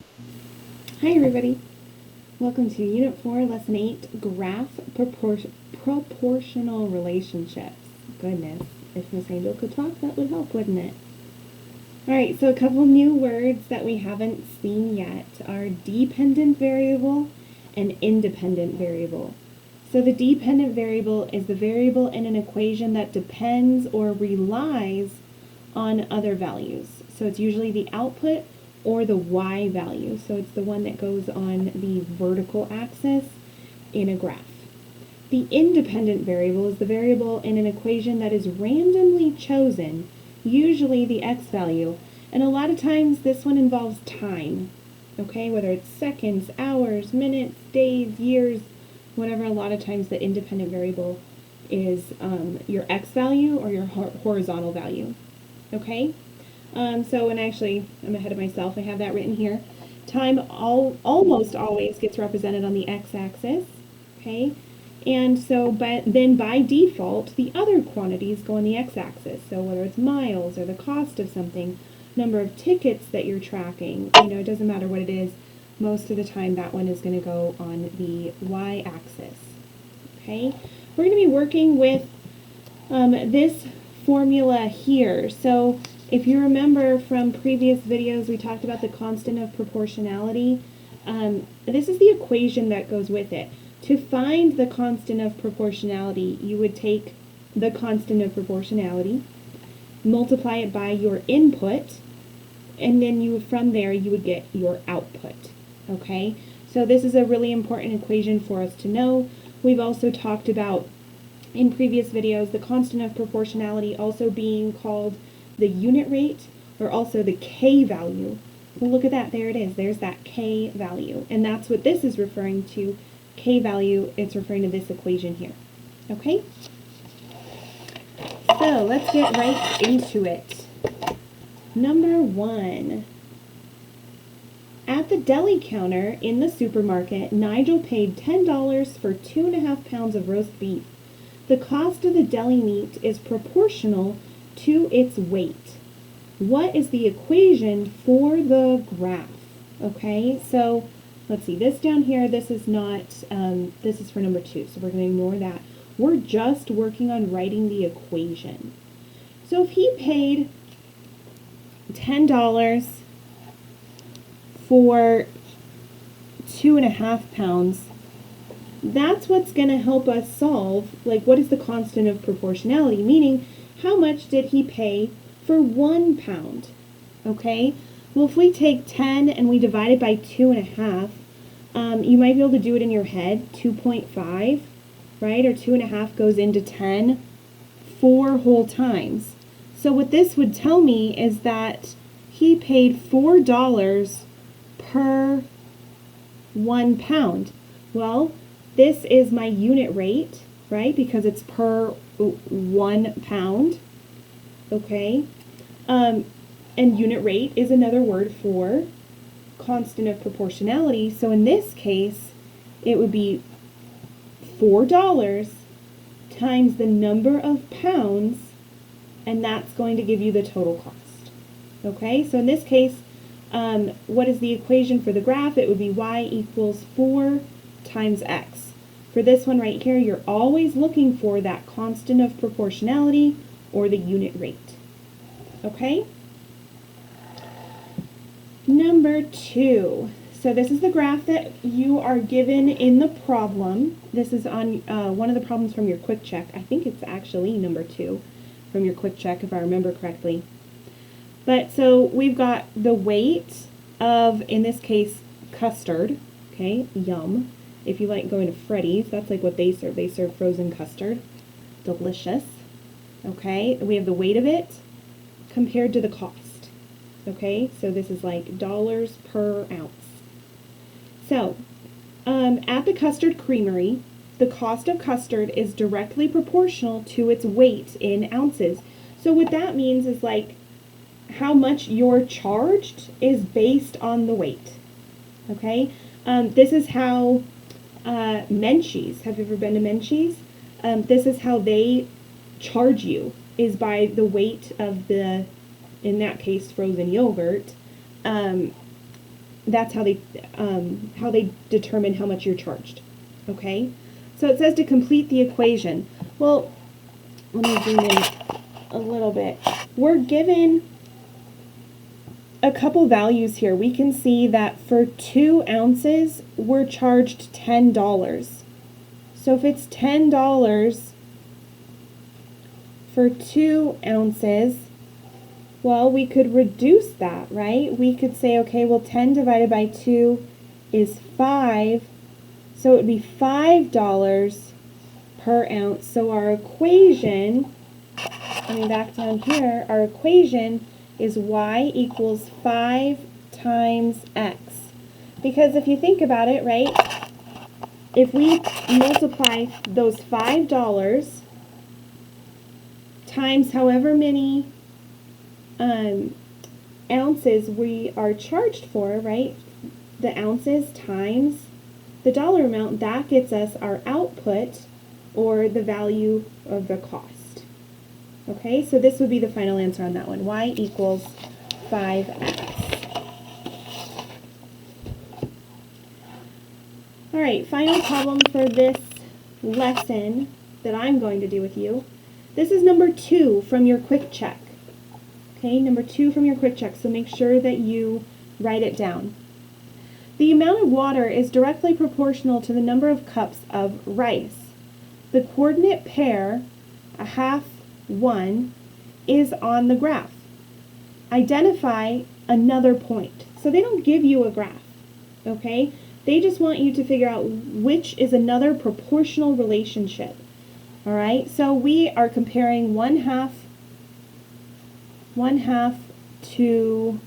Hi everybody, welcome to Unit 4, Lesson 8, Proportional Relationships. Goodness, if Miss Angel could talk, that would help, wouldn't it? Alright, so a couple new words that we haven't seen yet are dependent variable and independent variable. So the dependent variable is the variable in an equation that depends or relies on other values. So it's usually the output or the y value. So it's the one that goes on the vertical axis in a graph. The independent variable is the variable in an equation that is randomly chosen, usually the x value, and a lot of times this one involves time, okay, whether it's seconds, hours, minutes, days, years, whatever. A lot of times the independent variable is your x value or your horizontal value, okay? And actually, I'm ahead of myself. I have that written here. Time almost always gets represented on the x-axis, okay? And so, then by default, the other quantities go on the x-axis. So whether it's miles or the cost of something, number of tickets that you're tracking, it doesn't matter what it is. Most of the time, that one is going to go on the y-axis, okay? We're going to be working with this formula here. So if you remember from previous videos, we talked about the constant of proportionality. This is the equation that goes with it. To find the constant of proportionality, you would take the constant of proportionality, multiply it by your input, and then from there you would get your output. Okay? So this is a really important equation for us to know. We've also talked about in previous videos the constant of proportionality also being called the unit rate, or also the k value. Well, look at that, there it is, there's that k value, and that's what this is referring to. K value, it's referring to this equation here. Okay? So let's get right into it. Number 1. At the deli counter in the supermarket, Nigel paid $10 for 2.5 pounds of roast beef. The cost of the deli meat is proportional to its weight. What is the equation for the graph? Okay, so let's see, this down here, this is not, this is for number 2, so we're going to ignore that. We're just working on writing the equation. So if he paid $10 for 2.5 pounds, that's what's going to help us solve, like, what is the constant of proportionality, meaning how much did he pay for 1 pound? Okay, well, if we take 10 and we divide it by 2.5, you might be able to do it in your head, 2.5, right? Or 2.5 goes into 10 4 whole times. So what this would tell me is that he paid $4 per 1 pound. Well, this is my unit rate, right? Because it's per 1 pound, okay? And unit rate is another word for constant of proportionality. So in this case, it would be $4 times the number of pounds, and that's going to give you the total cost. Okay, so in this case, what is the equation for the graph? It would be y equals 4 times x. For this one right here, you're always looking for that constant of proportionality or the unit rate. Okay? Number 2. So this is the graph that you are given in the problem. This is on one of the problems from your quick check. I think it's actually number 2 from your quick check, if I remember correctly. But so we've got the weight of, in this case, custard. Okay, yum. If you like going to Freddy's, that's like what they serve. They serve frozen custard. Delicious. Okay, we have the weight of it compared to the cost. Okay, so this is like dollars per ounce. So, at the custard creamery, the cost of custard is directly proportional to its weight in ounces. So what that means is like how much you're charged is based on the weight. Okay, this is how Menchie's, have you ever been to Menchie's? This is how they charge you, is by the weight of the, in that case, frozen yogurt. that's how they determine how much you're charged. Okay? So it says to complete the equation. Well, let me zoom in a little bit. We're given a couple values here. We can see that for 2 ounces, we're charged $10. So if it's $10 for 2 ounces, well, we could reduce that, right? We could say, okay, well, 10 divided by 2 is 5, so it would be $5 per ounce. So our equation, coming back down here, our equation is y equals 5 times x. Because if you think about it, right, if we multiply those $5 times however many ounces we are charged for, right, the ounces times the dollar amount, that gets us our output, or the value of the cost. Okay, so this would be the final answer on that one. Y equals 5x. All right, final problem for this lesson that I'm going to do with you. This is number 2 from your quick check. Okay, number 2 from your quick check, so make sure that you write it down. The amount of water is directly proportional to the number of cups of rice. The coordinate pair, a half, 1, is on the graph. Identify another point. So they don't give you a graph, okay? They just want you to figure out which is another proportional relationship. All right, so we are comparing 1/2 to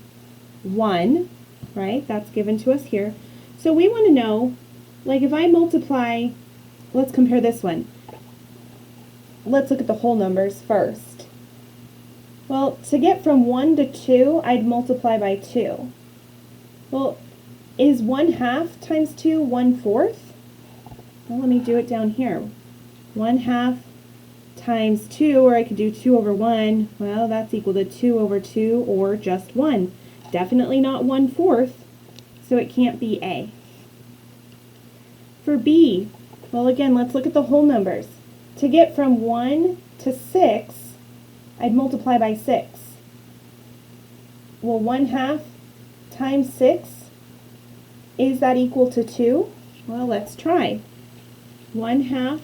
1, right? That's given to us here. So we want to know, like if I multiply, let's compare this one. Let's look at the whole numbers first. Well, to get from 1 to 2, I'd multiply by 2. Well, is 1/2 times 2 1/4? Well, let me do it down here. 1/2 times 2, or I could do 2 over 1. Well, that's equal to 2 over 2, or just 1. Definitely not 1/4, so it can't be A. For B, well, again, let's look at the whole numbers. To get from 1 to 6, I'd multiply by 6. Well, 1/2 times 6, is that equal to 2? Well, let's try. 1/2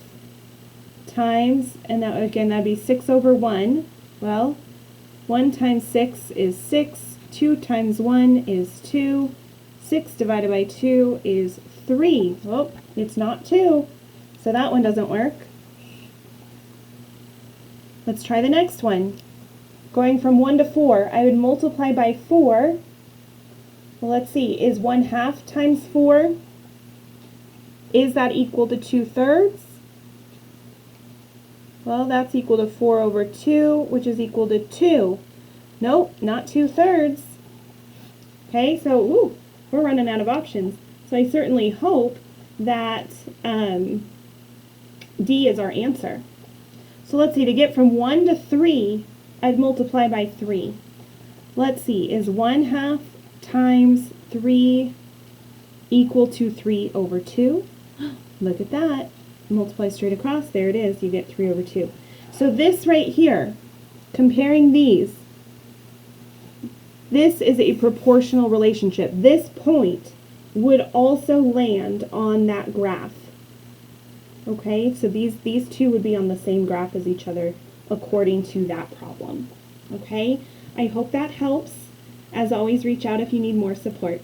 times, and that, again, that'd be 6 over 1. Well, 1 times 6 is 6. 2 times 1 is 2. 6 divided by 2 is 3. Oh, it's not 2, so that one doesn't work. Let's try the next one. Going from 1 to 4, I would multiply by 4. Well, let's see, is 1/2 times 4, is that equal to 2/3? Well, that's equal to 4 over 2, which is equal to 2. Nope, not 2/3. Okay, so we're running out of options. So I certainly hope that D is our answer. So let's see, to get from 1 to 3, I'd multiply by 3. Let's see, is 1/2 times 3 equal to 3 over 2? Look at that. Multiply straight across, there it is, you get 3 over 2. So this right here, comparing these, this is a proportional relationship. This point would also land on that graph. Okay, so these two would be on the same graph as each other according to that problem. Okay, I hope that helps. As always, reach out if you need more support.